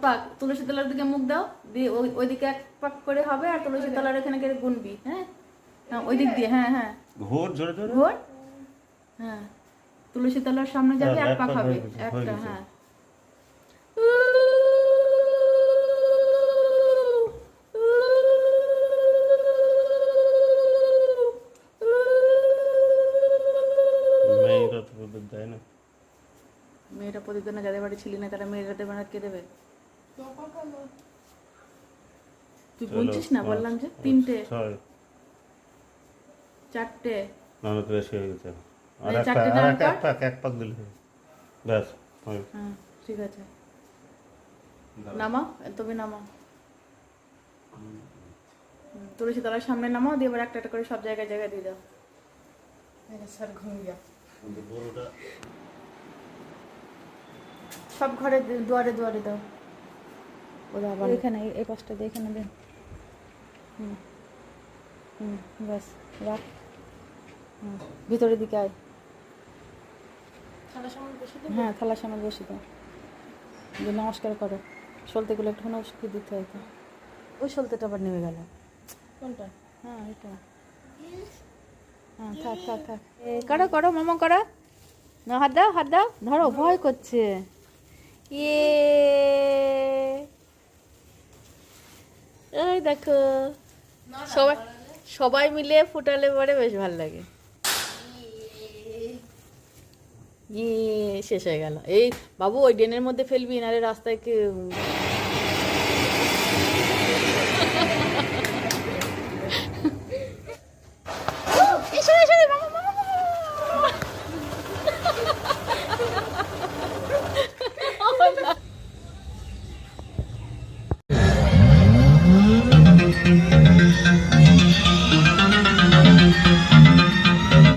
পাক, তুলসী তলার দিকে মুখ দাও, দিয়ে ওইদিকে এক পাক করে হবে, আর তুলসী তলার এখানে করে গুনবি। হ্যাঁ হ্যাঁ, ওই দিক দিয়ে। হ্যাঁ হ্যাঁ, ঘোর জোরে জোরে। ঘোর। হ্যাঁ, তুলসী তলার সামনে যাবে, এক পাক হবে, হয়ে গেছে। একটা। হ্যাঁ, মেয়েরা তো ওদের দেয় না। মেয়েটা প্রতিদিন যাদের বাড়ি ছিলি না, তারা মেয়েরা দেবে না, কে দেবে? তুই বলছিস না, বললাম যে 3টে 6 4টে। না না, তো বেশি হয়ে গেছে। আর এই এক চারটে পাক, না, আর এক পাক? এক পাক দিলে হবে। ব্যাস হয়। হ্যাঁ ঠিক আছে, নামাও, তুমি নামাও। তুলসী তলার সামনে নামাও, দিয়ে এবার একটা একটা করে সব জায়গায় জায়গায় দিয়ে দাও। স্যার ঘুমিয়ে বড়টা সব ঘরে দুয়ারে দুয়ারে দাও। ওরা আবার এখানে এই পাশটা দিয়ে এখানে দেন। হুম হুম, ব্যাস রাখ। হুম, ভিতরের দিকে আয়। থালার সামনে বসে দেবো। হ্যাঁ, থালার সামনে বসে দাও, দিয়ে নমস্কার করো। সলতেগুলো একটু নমস্কার দিতে হতো। ওই সলতেটা আবার নেমে গেল। কোনটা? হ্যাঁ এটা। হ্যাঁ থাক থাক থাক, করো করো মামা করো না, হাত দাও হাত দাও, ধরো, ভয় করছে। ইয়ে, এই দেখো সবাই সবাই মিলে ফুটালে পরে বেশ ভালো লাগে। ইয়ে, শেষ হয়ে গেল। এই বাবু, ওই ড্রেনের মধ্যে ফেলবি, নাহলে রাস্তায়